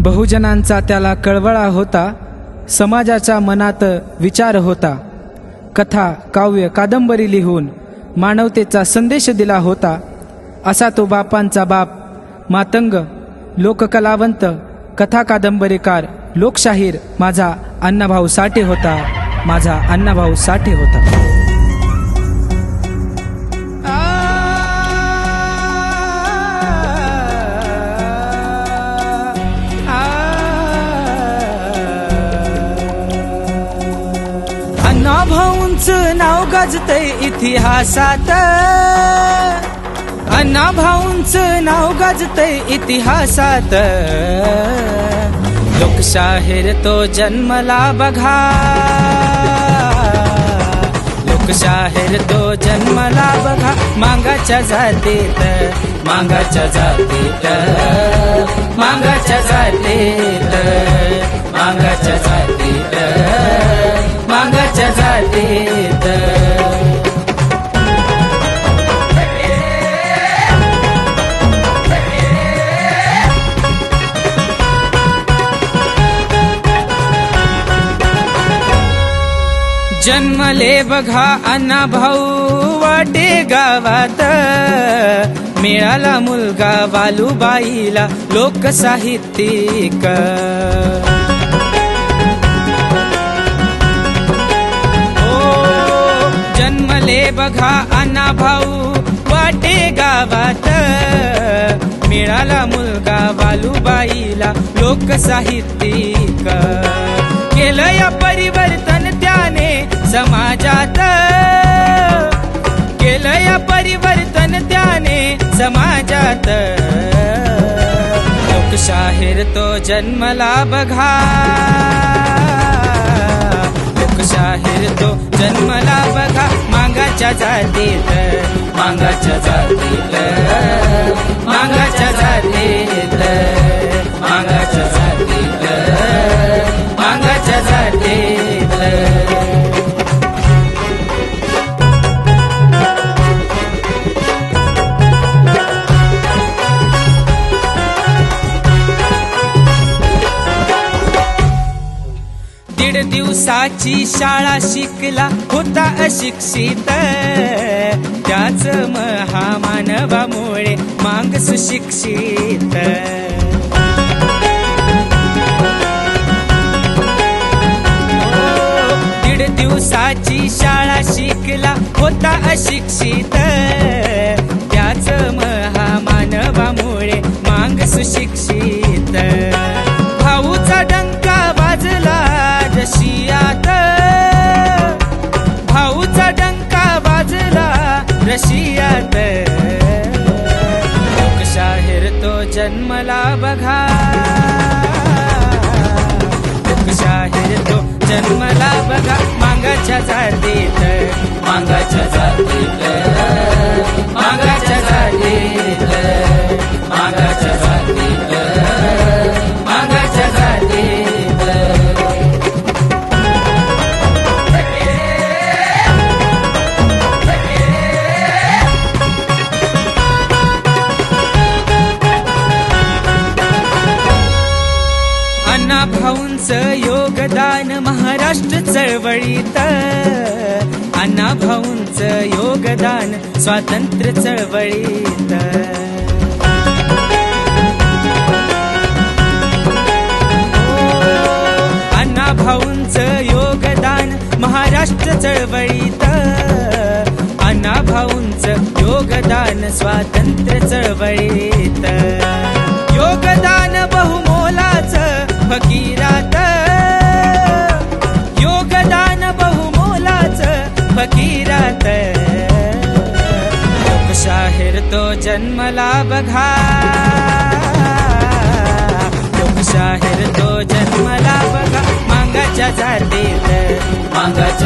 बहुजनांचा त्याला कळवळा होता, समाजाच्या मनात विचार होता. कथा, काव्य, कादंबरी लिहून मानवतेचा संदेश दिला होता. असा तो बापांचा बाप, मातंग, लोककलावंत, कथा कादंबरीकार, लोकशाहीर माझा अण्णाभाऊ साठे होता. माझा अण्णाभाऊ साठे होता. अण्णाभाऊंचं नाव गाजतंय इतिहासात. अण्णाभाऊंचं नाव गाजतंय इतिहासात. लोकशाहीर तो जन्मला बघा. लोकशाहीर तो जन्मला बघा. मागाच्या जातीत, मागाच्या जातीत, मागाच्या जातीत, मागाच्या जातीत, मागाच्या जातीत. जन्मले बघा अण्णाभाऊ वाटे गावात. मिळाला मुलगा वालुबाईला लोकसाहित्यिक. जन्मले बघा अण्णाभाऊ वाटे गावात. मिळाला मुलगा वालुबाईला लोकसाहित्यिक. केलं या परिवर्तन त्याने समाजात. केलं या परिवर्तन त्याने समाजात. लोकशाहीर तो जन्मला बघा. लोकशाहीर तो जन्मला बघा. मागाच्या जातीत, मागाच्या जातीत, मागाच्या जातीत, मागाच्या जातीत, मागाच्या जातीत. दीड दिवसाची शाळा शिकला होता अशिक्षित. त्याच महामानवामुळे मांग सुशिक्षित. दीड दिवसाची शाळा शिकला होता अशिक्षित. त्याच महामानवामुळे मांग सुशिक्षित. भाऊचा डंका वाजला रशियात. भाऊचा डंका वाजला रशियात. लोकशाहीर तो जन्मला बघा. लोकशाहीर तो जन्मला बघा. मागाच्या जातीत, मागाच्या जातीत, मागाच्या जातीत, मागाच्या जातीत, मागाच्या जातीत. अण्णाभाऊंचं योगदान महाराष्ट्र चळवळीत. अण्णाभाऊंचं योगदान स्वातंत्र्य चळवळीत. अण्णाभाऊंचं योगदान महाराष्ट्र चळवळीत. अण्णाभाऊंचं योगदान स्वातंत्र्य चळवळीत. योगदान बहुमोलाचं फकीरात. योगदान बहुमोलाचं फकीरात. लोकशाहीर तो जन्मला बघा. लोकशाहीर तो जन्मला बघा. मागाच्या जातीत, मागाच्या